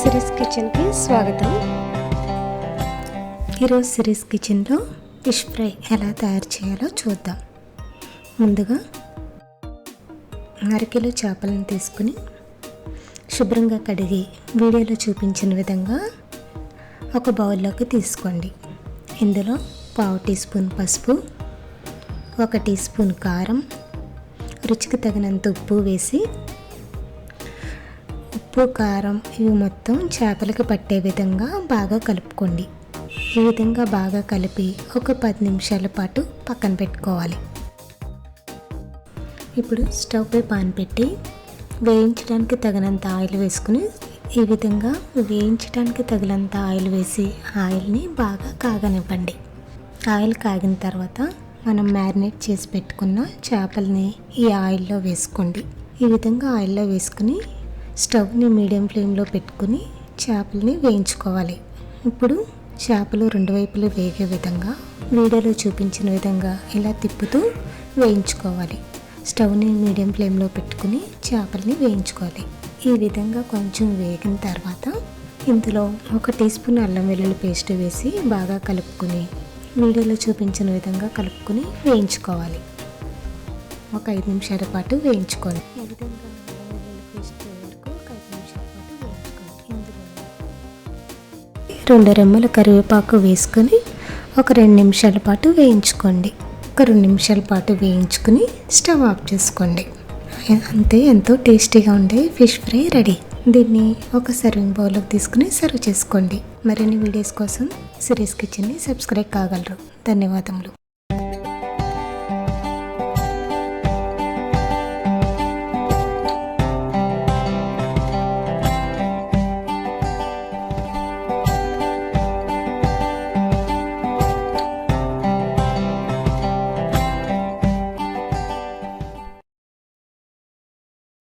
Series కిచెన్కి స్వాగతం. ఈరోజు సిరీస్ కిచెన్లో ఫిష్ ఫ్రై ఎలా తయారు చేయాలో చూద్దాం. ముందుగా అరకిలో చేపలను తీసుకుని శుభ్రంగా కడిగి వీడియోలో చూపించిన విధంగా ఒక బౌల్లోకి తీసుకోండి. ఇందులో 1/2 టీ స్పూన్ పసుపు, 1 టీ స్పూన్ కారం, రుచికి తగినంత ఉప్పు వేసి ఉప్పు కారం ఇవి మొత్తం చేపలకు పట్టే విధంగా బాగా కలుపుకోండి. ఈ విధంగా బాగా కలిపి ఒక 10 నిమిషాల పాటు పక్కన పెట్టుకోవాలి. ఇప్పుడు స్టవ్ పై పాన్ పెట్టి వేయించడానికి తగినంత ఆయిల్ వేసుకుని ఈ విధంగా వేయించడానికి తగినంత ఆయిల్ వేసి ఆయిల్ని బాగా కాగనివ్వండి. ఆయిల్ కాగిన తర్వాత మనం మ్యారినేట్ చేసి పెట్టుకున్న చేపల్ని ఈ ఆయిల్లో వేసుకోండి. ఈ విధంగా ఆయిల్లో వేసుకుని స్టవ్ని మీడియం ఫ్లేమ్లో పెట్టుకుని చేపల్ని వేయించుకోవాలి. ఇప్పుడు చేపలు 2 వైపులు వేగే విధంగా వీడియోలో చూపించిన విధంగా ఇలా తిప్పుతూ వేయించుకోవాలి. స్టవ్ని మీడియం ఫ్లేమ్లో పెట్టుకుని చేపల్ని వేయించుకోవాలి. ఈ విధంగా కొంచెం వేగిన తర్వాత ఇందులో 1 టీ స్పూన్ అల్లం వెల్లుల్లి పేస్ట్ వేసి బాగా కలుపుకుని వీడియోలో చూపించిన విధంగా కలుపుకుని వేయించుకోవాలి. ఒక 5 నిమిషాల పాటు వేయించుకోండి. ఈ విధంగా అల్లం వెల్లుల్లి పేస్ట్ వరకు ఒక 5 నిమిషాల పాటు వేయించుకోండి. ఇందులో 2 రెమ్మల కరివేపాకు వేసుకొని ఒక 2 నిమిషాల పాటు వేయించుకోండి. ఒక 2 నిమిషాల పాటు వేయించుకుని స్టవ్ ఆఫ్ చేసుకోండి. అంతే, ఎంతో టేస్టీగా ఉండే ఫిష్ ఫ్రై రెడీ. దీన్ని ఒక సర్వింగ్ బౌల్లోకి తీసుకుని సర్వ్ చేసుకోండి. మరిన్ని వీడియోస్ కోసం సిరీస్ కిచెన్ని సబ్స్క్రైబ్ కాగలరు. ధన్యవాదములు.